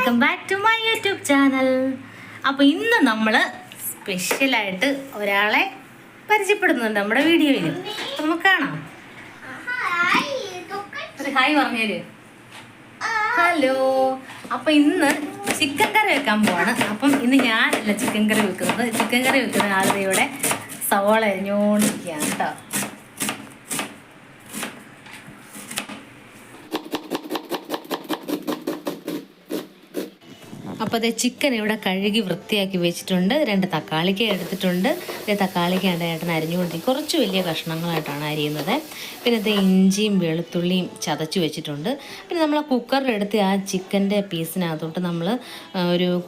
Welcome back to my YouTube channel. അപ്പോൾ ഇന്ന് നമ്മൾ സ്പെഷ്യലായിട്ട് ഒരാളെ പരിചയപ്പെടുന്നുണ്ട് നമ്മുടെ വീഡിയോയിൽ. നമുക്ക് കാണാം. ഒരു ഹായ് പറഞ്ഞേര്. ഹലോ. അപ്പോൾ ഇന്ന് ചിക്കൻ കറി വെക്കാൻ പോവാണ്. അപ്പം ഇന്ന് ഞാനല്ല ചിക്കൻ കറി വെക്കുന്നത്. ചിക്കൻ കറി വെക്കുന്ന ആളുടെ ഇവിടെ സവാള അരിഞ്ഞുകൊണ്ടിരിക്കുകയാണ് കേട്ടോ. അപ്പോൾ അതേ ചിക്കൻ ഇവിടെ കഴുകി വൃത്തിയാക്കി വെച്ചിട്ടുണ്ട്. 2 തക്കാളിക്ക എടുത്തിട്ടുണ്ട്. തക്കാളിക്കാണ്ട് ഏട്ടൻ അരിഞ്ഞുകൊണ്ടിരിക്കും. കുറച്ച് വലിയ കഷ്ണങ്ങളായിട്ടാണ് അരിയുന്നത്. പിന്നെ അത് ഇഞ്ചിയും വെളുത്തുള്ളിയും ചതച്ച് വെച്ചിട്ടുണ്ട്. പിന്നെ നമ്മൾ കുക്കറിലെടുത്ത് ആ ചിക്കൻ്റെ പീസിനകത്തോട്ട് നമ്മൾ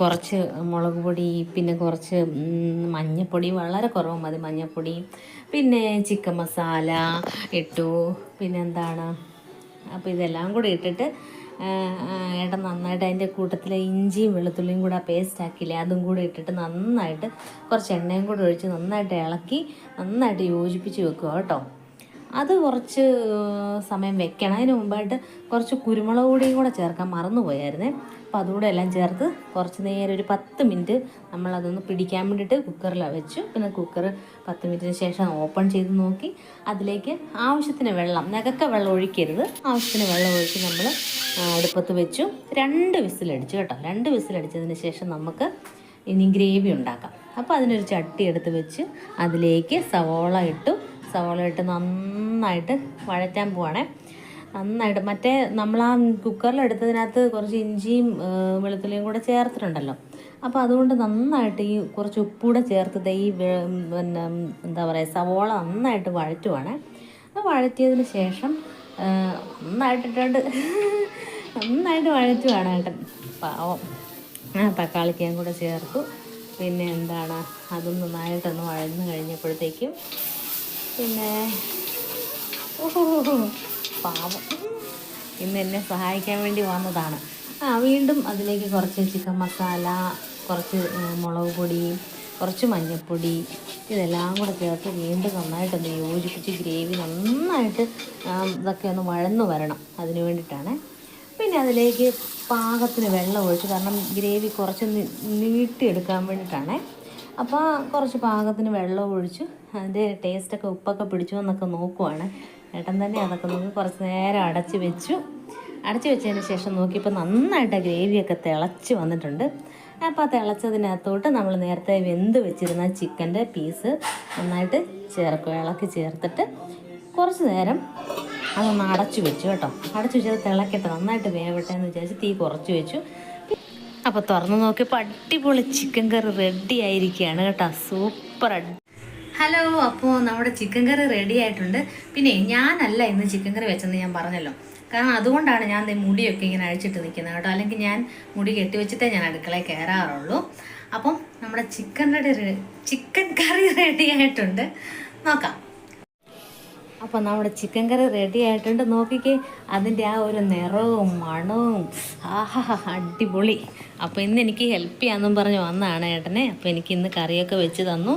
കുറച്ച് മുളക് പൊടി, പിന്നെ കുറച്ച് മഞ്ഞൾപ്പൊടി, വളരെ കുറവ് മതി മഞ്ഞൾപ്പൊടി, പിന്നെ ചിക്കൻ മസാല ഇട്ടു. പിന്നെ എന്താണ്, അപ്പോൾ ഇതെല്ലാം കൂടി ഇട്ടിട്ട് ഏട്ടൻ നന്നായിട്ട് അതിൻ്റെ കൂട്ടത്തിൽ ഇഞ്ചിയും വെളുത്തുള്ളിയും കൂടെ പേസ്റ്റ് ആക്കിയില്ലേ, അതും കൂടി ഇട്ടിട്ട് നന്നായിട്ട് കുറച്ച് എണ്ണയും കൂടെ ഒഴിച്ച് നന്നായിട്ട് ഇളക്കി നന്നായിട്ട് യോജിപ്പിച്ച് വെക്കുക കേട്ടോ. അത് കുറച്ച് സമയം വെക്കണം. അതിന് മുമ്പായിട്ട് കുറച്ച് കുരുമുളക് പൊടിയും കൂടെ ചേർക്കാൻ മറന്നുപോയായിരുന്നേ. അപ്പോൾ അതുകൂടെ എല്ലാം ചേർത്ത് കുറച്ച് നേരം ഒരു 10 മിനിറ്റ് നമ്മളതൊന്ന് പിടിക്കാൻ വേണ്ടിയിട്ട് കുക്കറിൽ വെച്ചു. പിന്നെ കുക്കർ 10 മിനിറ്റിന് ശേഷം ഓപ്പൺ ചെയ്ത് നോക്കി അതിലേക്ക് ആവശ്യത്തിന് വെള്ളം, നകക്ക വെള്ളം ഒഴിക്കരുത്, ആവശ്യത്തിന് വെള്ളം ഒഴിച്ച് നമ്മൾ അടുപ്പത്ത് വെച്ചു. 2 വിസിലടിച്ചു കേട്ടോ. 2 വിസിലടിച്ചതിന് ശേഷം നമുക്ക് ഇനി ഗ്രേവി ഉണ്ടാക്കാം. അപ്പോൾ അതിനൊരു ചട്ടി എടുത്ത് വെച്ച് അതിലേക്ക് സവോള ഇട്ട് നന്നായിട്ട് വഴറ്റാൻ പോവാണേ. നന്നായിട്ട് മറ്റേ നമ്മൾ ആ കുക്കറിലെടുത്തതിനകത്ത് കുറച്ച് ഇഞ്ചിയും വെളുത്തുള്ളിയും കൂടെ ചേർത്തിട്ടുണ്ടല്ലോ. അപ്പോൾ അതുകൊണ്ട് നന്നായിട്ട് ഈ കുറച്ച് ഉപ്പൂടെ ചേർത്ത് ഈ പിന്നെ എന്താ പറയുക, സവോള നന്നായിട്ട് വഴറ്റുവാണ്. അത് വഴറ്റിയതിന് ശേഷം നന്നായിട്ട് വഴറ്റുവാണ് ഏട്ടൻ. പാവം. തക്കാളിക്കയും കൂടെ ചേർത്തു. പിന്നെ എന്താണ്, അതും നന്നായിട്ടൊന്ന് വഴന്ന് കഴിഞ്ഞപ്പോഴത്തേക്കും പിന്നെ പാവം ഇന്ന് എന്നെ സഹായിക്കാൻ വേണ്ടി വന്നതാണ്. വീണ്ടും അതിലേക്ക് കുറച്ച് ചിക്കൻ മസാല, കുറച്ച് മുളക് പൊടി, കുറച്ച് മഞ്ഞൾപ്പൊടി, ഇതെല്ലാം കൂടെ ചേർത്ത് വീണ്ടും നന്നായിട്ടൊന്ന് യോജിപ്പിച്ച് ഗ്രേവി നന്നായിട്ട് ഇതൊക്കെ ഒന്ന് വഴന്ന് വരണം. അതിന് വേണ്ടിയിട്ടാണ്. പിന്നെ അതിലേക്ക് പാകത്തിന് വെള്ളം ഒഴിച്ചു, കാരണം ഗ്രേവി കുറച്ച് നീട്ടിയെടുക്കാൻ വേണ്ടിയിട്ടാണ്. അപ്പോൾ കുറച്ച് പാകത്തിന് വെള്ളം ഒഴിച്ചു അതിൻ്റെ ടേസ്റ്റൊക്കെ ഉപ്പൊക്കെ പിടിച്ചു എന്നൊക്കെ നോക്കുവാണ് ഏട്ടൻ തന്നെ. അതൊക്കെ നോക്കി കുറച്ച് നേരം അടച്ച് വെച്ചതിന് ശേഷം നോക്കിയപ്പോൾ നന്നായിട്ട് ഗ്രേവിയൊക്കെ തിളച്ച് വന്നിട്ടുണ്ട്. അപ്പോൾ ആ തിളച്ചതിനകത്തോട്ട് നമ്മൾ നേരത്തെ വെന്ത് വെച്ചിരുന്ന ചിക്കൻ്റെ പീസ് നന്നായിട്ട് ഇളക്കി ചേർത്തിട്ട് കുറച്ച് നേരം അതൊന്ന് അടച്ചു വെച്ചു കേട്ടോ. അടച്ചു വെച്ചത് തിളക്കട്ടെ, നന്നായിട്ട് വേവട്ടെ എന്ന് വിചാരിച്ച് തീ കുറച്ച് വെച്ചു. അപ്പോൾ തുറന്ന് നോക്കിയപ്പോൾ അടിപൊളി ചിക്കൻ കറി റെഡി ആയിരിക്കുകയാണ് കേട്ടോ. സൂപ്പർ. ഹലോ. അപ്പോൾ നമ്മുടെ ചിക്കൻ കറി റെഡി ആയിട്ടുണ്ട്. പിന്നെ ഞാനല്ല ഇന്ന് ചിക്കൻ കറി വെച്ചെന്ന് ഞാൻ പറഞ്ഞല്ലോ. കാരണം അതുകൊണ്ടാണ് ഞാൻ മുടിയൊക്കെ ഇങ്ങനെ അഴിച്ചിട്ട് നിൽക്കുന്നത് കേട്ടോ. അല്ലെങ്കിൽ ഞാൻ മുടി കെട്ടിവെച്ചിട്ടേ ഞാൻ അടുക്കളയിൽ കയറാറുള്ളൂ. അപ്പം നമ്മുടെ ചിക്കൻ കറി റെഡി ആയിട്ടുണ്ട്. നോക്കാം. അപ്പോൾ നമ്മുടെ ചിക്കൻ കറി റെഡി ആയിട്ടുണ്ട്. നോക്കിക്കേ, അതിൻ്റെ ആ ഒരു നിറവും മണവും അടിപൊളി. അപ്പോൾ ഇന്ന് എനിക്ക് ഹെൽപ്പ് ചെയ്യാമെന്നും പറഞ്ഞ് വന്നതാണ് ഏട്ടനെ. അപ്പോൾ എനിക്ക് ഇന്ന് കറിയൊക്കെ വെച്ച് തന്നു.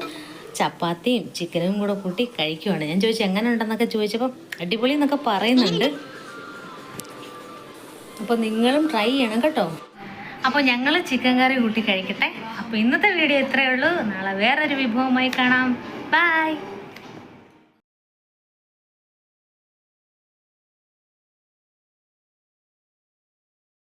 ചപ്പാത്തിയും ചിക്കനും കൂടെ കൂട്ടി കഴിക്കുവാണ്. ഞാൻ ചോദിച്ചു എങ്ങനെ ഉണ്ടെന്നൊക്കെ ചോദിച്ചപ്പോൾ അടിപൊളി എന്നൊക്കെ പറയുന്നുണ്ട്. അപ്പോൾ നിങ്ങളും ട്രൈ ചെയ്യണം കേട്ടോ. അപ്പോൾ ഞങ്ങൾ ചിക്കൻ കറി കൂട്ടി കഴിക്കട്ടെ. അപ്പോൾ ഇന്നത്തെ വീഡിയോ ഇത്രയേ ഉള്ളൂ. നാളെ വേറൊരു വിഭവമായി കാണാം. ബൈ.